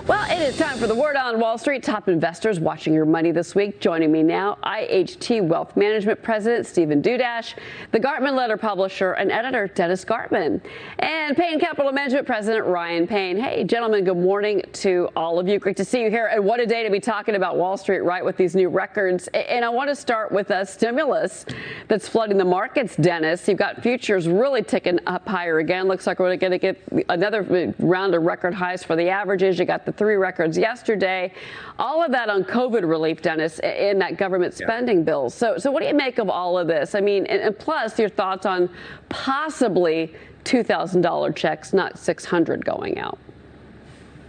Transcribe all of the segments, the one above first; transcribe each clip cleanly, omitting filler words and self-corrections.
Well, it is time for the Word on Wall Street. Top investors watching your money this week. Joining me now, IHT Wealth Management President Stephen Dudash, the Gartman Letter publisher and editor Dennis Gartman, and Payne Capital Management President Ryan Payne. Hey, gentlemen, good morning to all of you. Great to see you here. And what a day to be talking about Wall Street, right, with these new records. And I want to start with a stimulus that's flooding the markets, Dennis. You've got futures really ticking up higher again. Looks like we're going to get another round of record highs for the averages. You got the 3 records yesterday. All of that on COVID relief, Dennis, in that government spending bill. So what do you make of all of this? I mean, and plus your thoughts on possibly $2,000 checks, not $600 going out.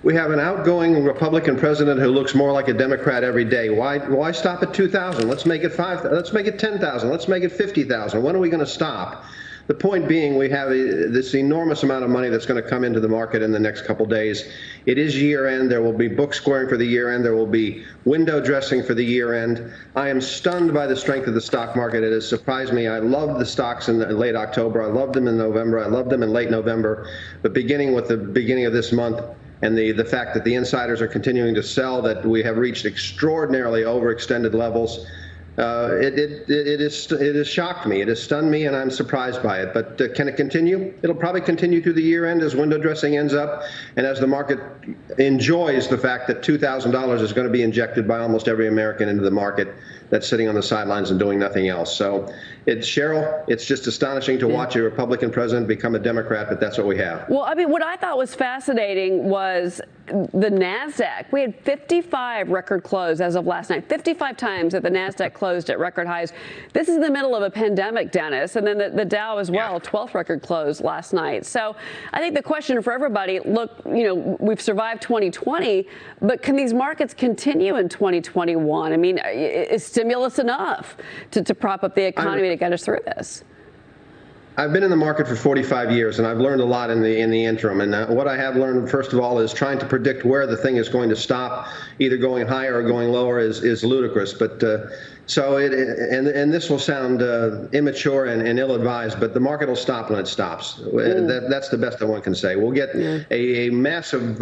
We have an outgoing Republican president who looks more like a Democrat every day. Why stop at 2,000? Let's make it 5,000. Let's make it 10,000. Let's make it 50,000. When are we going to stop? The point being, we have this enormous amount of money that's going to come into the market in the next couple days. It is year end. There will be book squaring for the year end. There will be window dressing for the year end. I am stunned by the strength of the stock market. It has surprised me. I loved the stocks in late October. I loved them in November. I loved them in late November. But beginning with the beginning of this month, and the fact that the insiders are continuing to sell, that we have reached extraordinarily overextended levels, it has shocked me. It has stunned me, and I'm surprised by it. But can it continue? It'll probably continue through the year end as window dressing ends up, and as the market enjoys the fact that $2,000 is going to be injected by almost every American into the market that's sitting on the sidelines and doing nothing else. So, Cheryl, it's just astonishing to watch a Republican president become a Democrat, but that's what we have. Well, I mean, what I thought was fascinating was the NASDAQ. We had 55 record close as of last night, 55 times that the NASDAQ closed at record highs. This is in the middle of a pandemic, Dennis, and then the Dow as well, 12th record close last night. So I think the question for everybody, look, you know, we've survived 2020, but can these markets continue in 2021? I mean, is stimulus enough to prop up the economy to get us through this? I've been in the market for 45 years, and I've learned a lot in the interim. And what I have learned, first of all, is trying to predict where the thing is going to stop, either going higher or going lower, is ludicrous. But and this will sound immature and ill-advised, but the market will stop when it stops. That's the best that one can say. We'll get a massive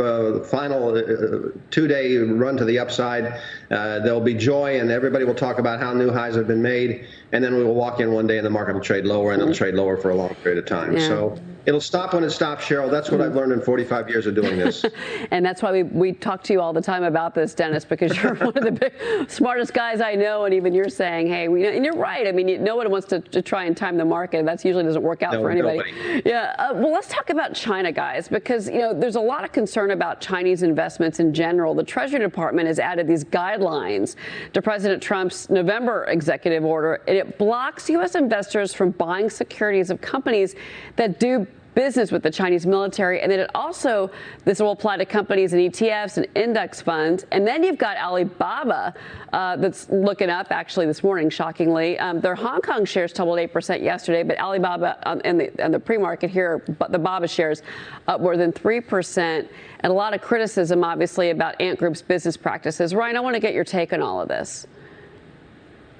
final 2-day run to the upside. There'll be joy, and everybody will talk about how new highs have been made. And then we will walk in one day, and the market will trade lower, and it'll trade lower for a long period of time. Yeah. So it'll stop when it stops, Cheryl. That's what I've learned in 45 years of doing this. And that's why we talk to you all the time about this, Dennis, because you're one of the smartest guys I know, and even you're saying, hey, and you're right. I mean, no one wants to try and time the market. That usually doesn't work out for anybody. Nobody. Yeah. Well, let's talk about China, guys, because, you know, there's a lot of concern about Chinese investments in general. The Treasury Department has added these guidelines to President Trump's November executive order, and it blocks U.S. investors from buying securities of companies that do business with the Chinese military. And then this will apply to companies and ETFs and index funds. And then you've got Alibaba that's looking up actually this morning, shockingly. Their Hong Kong shares tumbled 8% yesterday, but Alibaba and the pre-market here, the BABA shares up more than 3%. And a lot of criticism, obviously, about Ant Group's business practices. Ryan, I want to get your take on all of this.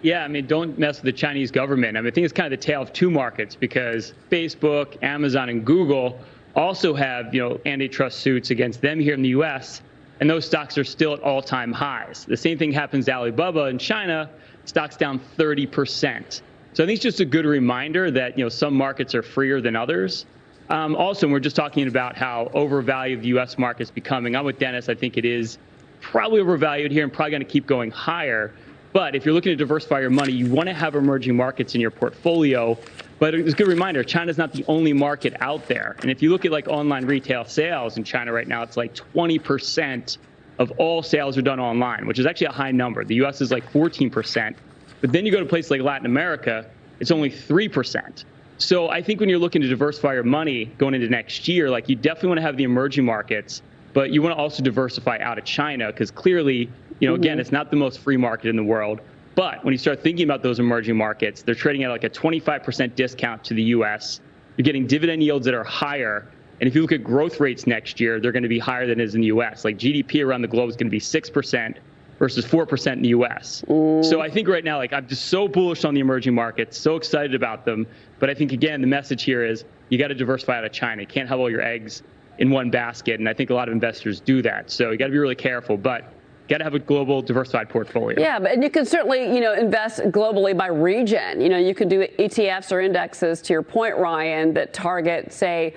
Yeah, I mean, don't mess with the Chinese government. I mean, I think it's kind of the tale of two markets, because Facebook, Amazon, and Google also have, you know, antitrust suits against them here in the U.S., and those stocks are still at all-time highs. The same thing happens to Alibaba in China. Stocks down 30%. So I think it's just a good reminder that, you know, some markets are freer than others. Also, we're just talking about how overvalued the U.S. market is becoming. I'm with Dennis. I think it is probably overvalued here and probably going to keep going higher. But if you're looking to diversify your money, you want to have emerging markets in your portfolio. But it's a good reminder, China's not the only market out there. And if you look at like online retail sales in China right now, it's like 20% of all sales are done online, which is actually a high number. The US is like 14%. But then you go to places like Latin America, it's only 3%. So I think when you're looking to diversify your money going into next year, like, you definitely want to have the emerging markets, but you want to also diversify out of China, because clearly, you know, again, it's not the most free market in the world. But when you start thinking about those emerging markets, they're trading at like a 25% discount to the U.S. You're getting dividend yields that are higher. And if you look at growth rates next year, they're going to be higher than it is in the U.S. Like, GDP around the globe is going to be 6% versus 4% in the U.S. So I think right now, like, I'm just so bullish on the emerging markets, so excited about them. But I think, again, the message here is you got to diversify out of China. You can't have all your eggs in one basket. And I think a lot of investors do that. So you got to be really careful, but got to have a global diversified portfolio. Yeah, and you can certainly, invest globally by region. You can do ETFs or indexes, to your point, Ryan, that target, say,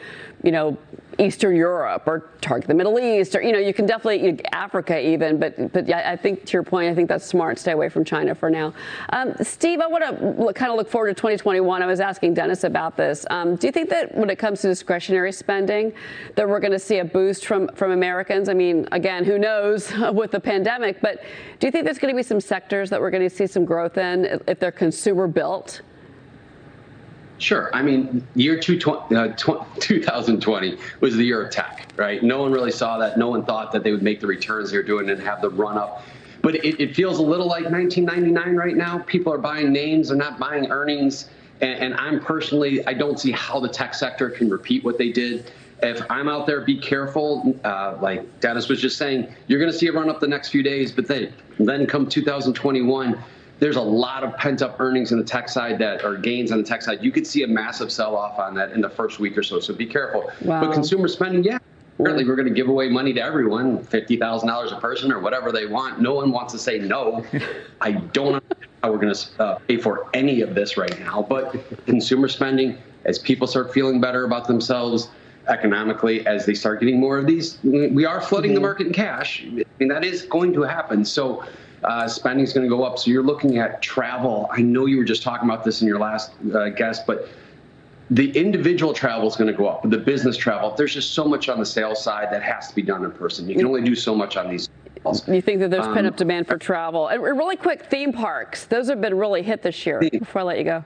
Eastern Europe or target the Middle East, or, you can definitely, Africa even, but yeah, I think to your point, I think that's smart. Stay away from China for now. Steve, I want to kind of look forward to 2021. I was asking Dennis about this. Do you think that when it comes to discretionary spending, that we're going to see a boost from Americans? I mean, again, who knows with the pandemic, but do you think there's going to be some sectors that we're going to see some growth in if they're consumer built? Sure. I mean, year 2020 was the year of tech, right? No one really saw that. No one thought that they would make the returns they're doing and have the run up. But it feels a little like 1999 right now. People are buying names, they're not buying earnings. And I'm personally, I don't see how the tech sector can repeat what they did. If I'm out there, be careful. Like Dennis was just saying, you're going to see a run up the next few days, but then come 2021, there's a lot of pent-up earnings in the tech side or gains on the tech side. You could see a massive sell-off on that in the first week or so be careful. Wow. But consumer spending, yeah, apparently we're going to give away money to everyone, $50,000 a person or whatever they want. No one wants to say no. I don't know how we're going to pay for any of this right now. But consumer spending, as people start feeling better about themselves economically, as they start getting more of these, we are flooding the market in cash. I mean, that is going to happen. So spending is going to go up. So you're looking at travel. I know you were just talking about this in your last guest, but the individual travel is going to go up. The business travel, there's just so much on the sales side that has to be done in person. You can only do so much on these. You think that there's pent-up demand for travel? And really quick, theme parks. Those have been really hit this year. Before I let you go,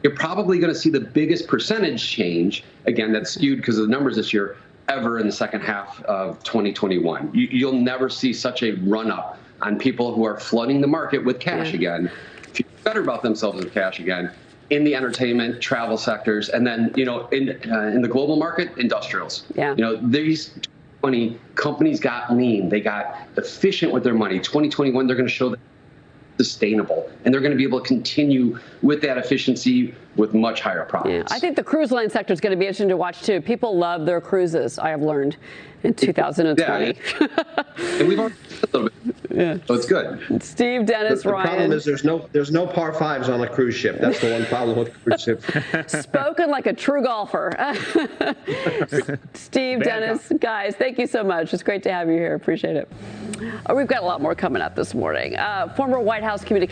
you're probably going to see the biggest percentage change, again, that's skewed because of the numbers this year, ever in the second half of 2021. You'll never see such a run-up on people who are flooding the market with cash again, feel better about themselves with cash again, in the entertainment, travel sectors, and then, in the global market, industrials. Yeah. These 2020 companies got lean. They got efficient with their money. 2021, they're going to show that sustainable, and they're going to be able to continue with that efficiency with much higher profits. Yeah. I think the cruise line sector is going to be interesting to watch too. People love their cruises, I have learned, in 2020. Yeah, and we've already a little bit. Yeah. So it's good. Steve, Dennis, Ryan. The problem is there's no par fives on a cruise ship. That's the one problem with cruise ships. Spoken like a true golfer. Steve, Dennis, guys, thank you so much. It's great to have you here. Appreciate it. We've got a lot more coming up this morning. Former White House communications